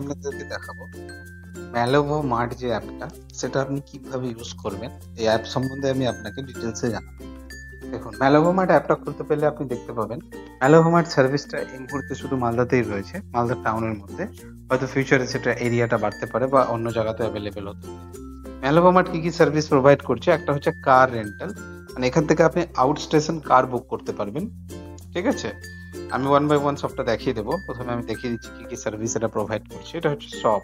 আপনাদেরকে দেখাবো ম্যালোভো মার্ট যে অ্যাপটা, সেটা আপনি কিভাবে ইউজ করবেন। এই অ্যাপ সম্বন্ধে আমি আপনাকে ডিটেলসে জানাবো। দেখুন, ম্যালোভো মার্ট অ্যাপটা খুলতে পেলে আপনি দেখতে পাবেন ম্যালোভো মার্ট সার্ভিসটা এই মুহূর্তে শুধু মালদাতেই রয়েছে, মালদা টাউনের মধ্যে। হয়তো ফিউচারে সেটা এরিয়াটা বাড়তে পারে বা অন্য জায়গাতে অ্যাভেলেবেল হতে পারে। ম্যালোভো মার্ট কি কি সার্ভিস প্রোভাইড করছে, একটা হচ্ছে কার রেন্টাল, মানে এখান থেকে আপনি আউট স্টেশন কার বুক করতে পারবেন। ঠিক আছে, আমি ওয়ান বাই ওয়ান সবটা দেখিয়ে দেবো। প্রথমে আমি দেখিয়ে দিচ্ছি কি কি সার্ভিস এটা প্রোভাইড করছে। এটা হচ্ছে শপ।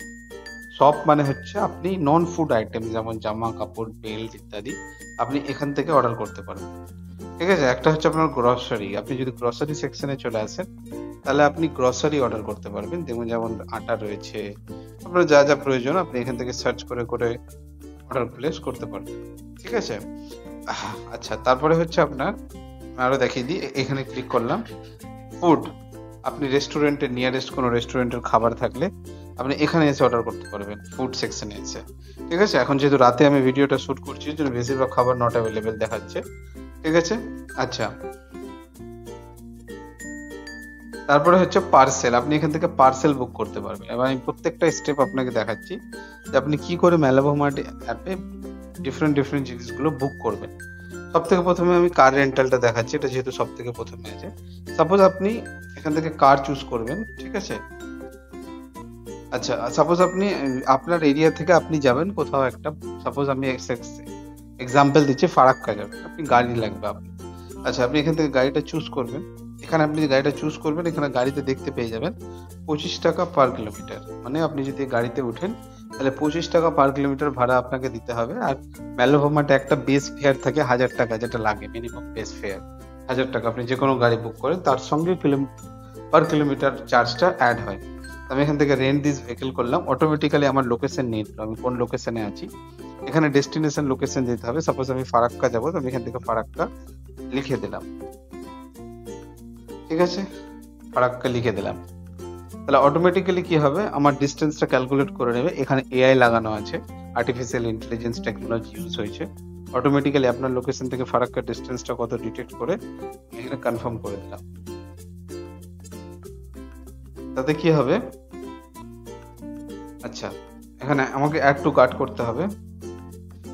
শপ মানে হচ্ছে আপনি নন ফুড আইটেম যেমন জামা কাপড় বেল্ট ইত্যাদি আপনি এখান থেকে অর্ডার করতে পারবেন। ঠিক আছে, একটা হচ্ছে আপনার গ্রসারি। আপনি যদি গ্রসারি সেকশনে চলে আসেন তাহলে আপনি গ্রসারি অর্ডার করতে পারবেন। দেখুন, যেমন আটা রয়েছে, আপনার যা যা প্রয়োজন আপনি এখান থেকে সার্চ করে করে অর্ডার প্লেস করতে পারবেন। ঠিক আছে, আচ্ছা, তারপরে হচ্ছে আপনার আরো দেখিয়ে দিই। এখানে ক্লিক করলাম ফুড। আপনি রেস্টুরেন্টের নিয়ারেস্ট কোনো রেস্টুরেন্টের খাবার থাকলে আপনি এখানে এসে অর্ডার করতে পারবেন, ফুড সেকশনে এসে। ঠিক আছে, এখন যেহেতু রাতে আমি ভিডিওটা শুট করছি জন্য বেশিরভাগ খাবার নট অ্যাভেলেবেল দেখাচ্ছে। ঠিক আছে, আচ্ছা, তারপরে হচ্ছে পার্সেল। আপনি এখান থেকে পার্সেল বুক করতে পারবেন। এবার আমি প্রত্যেকটা স্টেপ আপনাকে দেখাচ্ছি যে আপনি কি করে ম্যালোভো মার্ট অ্যাপে ডিফারেন্ট ডিফারেন্ট জিনিসগুলো বুক করবেন। সব থেকে প্রথমে আমি কার রেন্টালটা দেখাচ্ছি, এটা যেহেতু সব থেকে প্রথমে আছে। সাপোজ আপনি এখান থেকে কার চুজ করবেন। ঠিক আছে, আচ্ছা, সাপোজ আপনি আপনার এরিয়া থেকে আপনি যাবেন কোথাও একটা, সাপোজ আমি এক্সাম্পল দিচ্ছি, ফারাক্কা যাবেন, আপনি গাড়ি লাগবে আপনি। আচ্ছা, আপনি এখান থেকে গাড়িটা চুজ করবেন। এখানে আপনি যে গাড়িটা চুজ করবেন এখানে গাড়িতে দেখতে পেয়ে যাবেন 25 টাকা পার কিলোমিটার। মানে আপনি যদি গাড়িতে উঠেন তাহলে 25 টাকা পার কিলোমিটার ভাড়া আপনাকে দিতে হবে। আর ম্যালোভো মার্টে একটা বেস ফেয়ার থাকে 1000 টাকা, যেটা লাগে মিনিমাম বেস ফেয়ার 1000 টাকা। আপনি যে কোনো গাড়ি বুক করেন তার সঙ্গে পার কিলোমিটার চার্জটা অ্যাড হয়। আমি এখান থেকে রেন্ট দিস ভেহিকল করলাম, অটোমেটিক্যালি আমার লোকেশন নিয়ে নিল আমি কোন লোকেশনে আছি। এখানে ডেস্টিনেশন লোকেশন দিতে হবে। সাপোজ আমি ফারাক্কা যাবো, তো আমি এখান থেকে ফারাক্কা লিখে দিলাম। ঠিক আছে, ফারাক্কা লিখে দিলাম। তাহলে অটোমেটিক্যালি কি হবে, আমার ডিস্টেন্সটা ক্যালকুলেট করে নেবে। এখানে এআই লাগানো আছে, আর্টিফিশিয়াল ইন্টেলিজেন্স টেকনোলজি ইউজ হয়েছে। অটোমেটিক্যালি আপনার লোকেশন থেকে ফারাক্কার ডিস্টেন্সটা কত ডিটেক্ট করে এখানে কনফার্ম করে দিলাম। তাতে কি হবে, আচ্ছা, এখানে আমাকে অ্যাড টু কার্ট করতে হবে।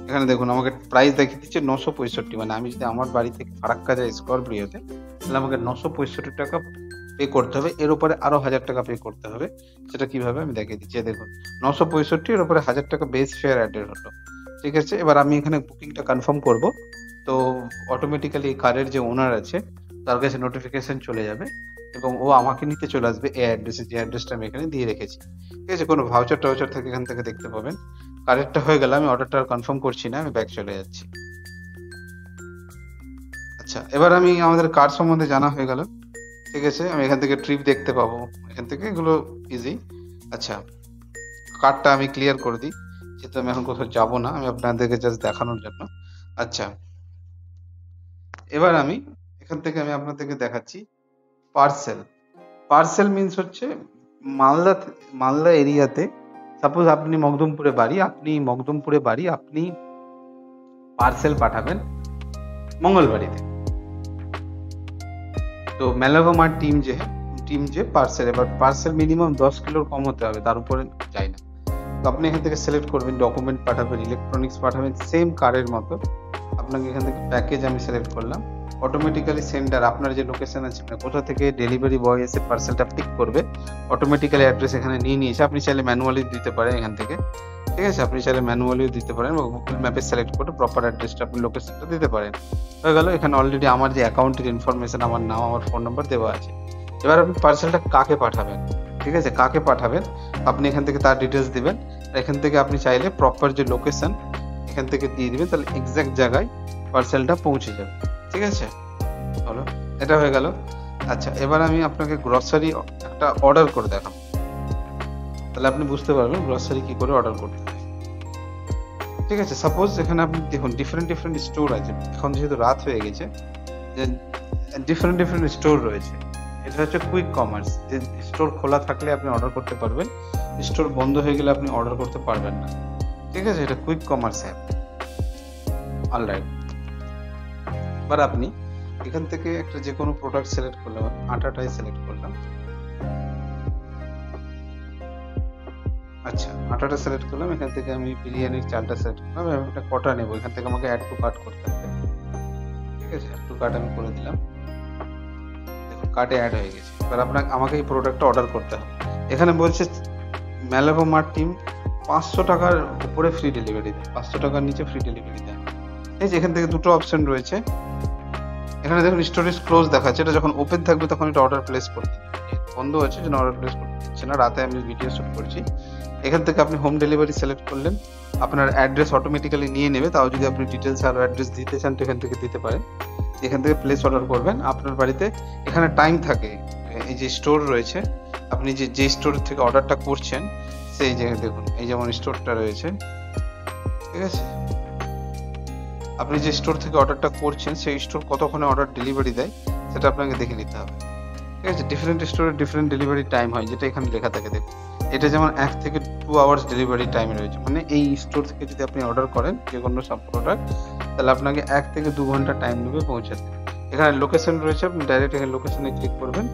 এখানে দেখুন আমাকে প্রাইস দেখিয়ে দিচ্ছে 965। মানে আমি যদি আমার বাড়ি থেকে ফারাক্কা যাই স্করপিওতে, তাহলে আমাকে 965 টাকা পে করতে হবে। এর উপরে আরো 1000 টাকা পে করতে হবে। সেটা কিভাবে আমি দেখিয়ে দিচ্ছি। দেখুন, 965 এর উপরে 1000 টাকা বেস ফেয়ার অ্যাডেড হলো। ঠিক আছে, এবার আমি এখানে বুকিংটা কনফার্ম করব। তো অটোমেটিক্যালি কারের যে ওনার আছে তার কাছে নোটিফিকেশন চলে যাবে এবং ও আমাকে নিতে চলে আসবে এই অ্যাড্রেসে, যে অ্যাড্রেসটা আমি এখানে দিয়ে রেখেছি। ঠিক আছে, কোনো ভাউচার টাউচার থাকে এখান থেকে দেখতে পাবেন। কারেক্টটা হয়ে গেল, আমি অর্ডারটা আর কনফার্ম করছি না, আমি ব্যাক চলে যাচ্ছি। আচ্ছা, এবার আমি আমাদের কার সম্বন্ধে জানা হয়ে গেল। ঠিক আছে, আমি এখান থেকে ট্রিপ দেখতে পাবো, এখান থেকে এগুলো ইজি। আচ্ছা, কার্ডটা আমি ক্লিয়ার করে দিই, যেহেতু আমি এখন কোথাও যাবো না, আমি আপনাদেরকে জাস্ট দেখানোর জন্য। আচ্ছা, এবার আমি এখান থেকে আমি আপনাদেরকে দেখাচ্ছি পার্সেল। পার্সেল মিন্স হচ্ছে মালদা মালদা এরিয়াতে, সাপোজ আপনি মকদুমপুরে বাড়ি, আপনি পার্সেল পাঠাবেন মঙ্গলবাড়িতে। তো ম্যালোভো মার্ট টিম যে পার্সেল, এবার পার্সেল মিনিমাম 10 কিলোর কম হতে হবে, তার উপরে যায় না। তো আপনি এখান থেকে সিলেক্ট করবেন, ডকুমেন্ট পাঠাবেন, ইলেকট্রনিক্স পাঠাবেন, সেম কারের মতো। আপনাকে এখান থেকে প্যাকেজ আমি সিলেক্ট করলাম। অটোমেটিক্যালি সেন্ডার, আপনার যে লোকেশন আছে মানে কোথা থেকে ডেলিভারি বয় এসে পার্সেলটা পিক করবে, অটোমেটিক্যালি অ্যাড্রেস এখানে নিয়ে নিয়েছে। আপনি চাইলে ম্যানুয়ালি দিতে পারেন এখান থেকে। ঠিক আছে, আপনি চাইলে ম্যানুয়ালিও দিতে পারেন বা গুগল ম্যাপে সিলেক্ট করে প্রপার অ্যাড্রেসটা আপনি লোকেশনটা দিতে পারেন। হয়ে গেল, এখানে অলরেডি আমার যে অ্যাকাউন্টের ইনফরমেশন, আমার নাম, আমার ফোন নাম্বার দেওয়া আছে। এবার আপনি পার্সেলটা কাকে পাঠাবেন, ঠিক আছে, কাকে পাঠাবেন আপনি এখান থেকে তার ডিটেলস দিবেন। এখান থেকে আপনি চাইলে প্রপার যে লোকেশন এখান থেকে দিয়ে দিবেন, তাহলে এক্সাক্ট জায়গায় পার্সেলটা পৌঁছে যাবে। ঠিক আছে, হলো, এটা হয়ে গেল। আচ্ছা, এবার আমি আপনাকে গ্রসারি একটা অর্ডার করে দেখাবো, তাহলে আপনি বুঝতে পারবেন গ্রসারি কি করে অর্ডার করতে হয়। ঠিক আছে, সাপোজ এখানে আপনি দেখুন ডিফারেন্ট ডিফারেন্ট স্টোর আছে। এখন যেহেতু রাত হয়ে গেছে, যে ডিফারেন্ট ডিফারেন্ট স্টোর রয়েছে। এটা হচ্ছে কুইক কমার্স, যে স্টোর খোলা থাকলে আপনি অর্ডার করতে পারবেন, স্টোর বন্ধ হয়ে গেলে আপনি অর্ডার করতে পারবেন না। ঠিক আছে, এটা কুইক কমার্স অ্যাপ। অলরাইট, এবার আপনি এখান থেকে একটা যে কোনো প্রোডাক্ট সিলেক্ট করলাম, আটাটাই সিলেক্ট করলাম। আচ্ছা, আটাটা সিলেক্ট করলাম, এখান থেকে আমি বিরিয়ানির চালটা সিলেক্ট করলাম এবং একটা কটা নেবো, এখান থেকে আমাকে অ্যাড টু কার্ট করতে হবে। ঠিক আছে, অ্যাড টু কার্ট আমি করে দিলাম, দেখুন কার্টে অ্যাড হয়ে গেছে। এবার আমাকে এই প্রোডাক্টটা অর্ডার করতে হবে। এখানে বলছে ম্যালেভো মার্ট টিম 500 টাকার উপরে ফ্রি ডেলিভারি দেয়, 500 টাকার নিচে ফ্রি ডেলিভারি দেয়। এই যে এখান থেকে দুটো অপশন রয়েছে, এখানে দেখুন স্টোরেজ ক্লোজ দেখাচ্ছে, এটা যখন ওপেন থাকবে তখন এটা অর্ডার প্লেস করতে দিবে। বন্ধ আছে জন্য অর্ডার প্লেস করতে দিচ্ছে না, রাতে আমি ভিডিও শুট করছি। এখান থেকে আপনি হোম ডেলিভারি সিলেক্ট করলেন, আপনার অ্যাড্রেস অটোমেটিক্যালি নিয়ে নেবে, তাও যদি আপনি ডিটেলস আর অ্যাড্রেস দিতে চান তো এখান থেকে দিতে পারেন। এখান থেকে প্লেস অর্ডার করবেন আপনার বাড়িতে। এখানে টাইম থাকে, এই যে স্টোর রয়েছে, আপনি যে স্টোর থেকে অর্ডারটা করছেন সেই জায়গায় দেখুন, এই যেমন স্টোরটা রয়েছে, ঠিক আছে, আপনি যে স্টোর থেকে অর্ডারটা করছেন সেই স্টোর কতক্ষণে অর্ডার ডেলিভারি দেয় সেটা আপনাকে দেখে নিতে হবে। ঠিক আছে, ডিফারেন্ট স্টোরে ডিফারেন্ট ডেলিভারি টাইম হয়, যেটা এখানে লেখা থাকে দেখুন। এটা যেমন 1 থেকে 2 আওয়ার্স ডেলিভারি টাইম রয়েছে, মানে এই স্টোর থেকে যদি আপনি অর্ডার করেন যে কোনো সব প্রোডাক্ট, তাহলে আপনাকে 1 থেকে 2 ঘন্টা টাইম নেবে পৌঁছাতে। এখানে লোকেশন রয়েছে, আপনি ডাইরেক্ট এখানে লোকেশনে ক্লিক করবেন,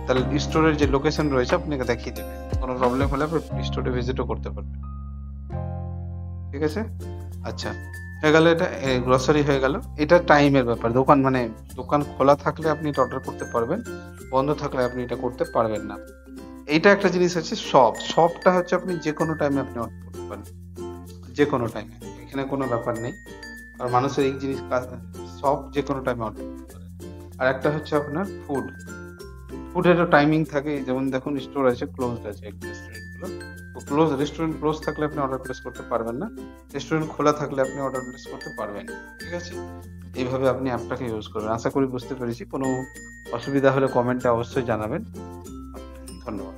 তাহলে স্টোরের যে লোকেশন রয়েছে আপনাকে দেখিয়ে দেবে। কোনো প্রবলেম হলে আপনি স্টোরে ভিজিটও করতে পারবেন। ঠিক আছে, আচ্ছা হয়ে গেল, এটা গ্রসারি হয়ে গেল। এটা টাইমের ব্যাপার, দোকান মানে দোকান খোলা থাকলে আপনি এটা অর্ডার করতে পারবেন, বন্ধ থাকলে আপনি এটা করতে পারবেন না। এইটা একটা জিনিস আছে, শপটা হচ্ছে আপনি যে কোনো টাইমে আপনি অর্ডার করতে পারেন, যে কোনো টাইমে, এখানে কোনো ব্যাপার নেই। আর মানুষের এই জিনিস শপ যে কোনো টাইমে অর্ডার করতে পারে। আর একটা হচ্ছে আপনার ফুডেরও টাইমিং থাকে, যেমন দেখুন স্টোর আছে, ক্লোজড আছে রেস্টুরেন্টগুলো, রেস্টুরেন্ট ক্লোজ থাকলে আপনি অর্ডার প্লেস করতে পারবেন না, রেস্টুরেন্ট খোলা থাকলে আপনি অর্ডার প্লেস করতে পারবেন। ঠিক আছে, এইভাবে আপনি অ্যাপটাকে ইউজ করবেন। আশা করি বুঝতে পেরেছি। কোনো অসুবিধা হলে কমেন্টে অবশ্যই জানাবেন। ধন্যবাদ।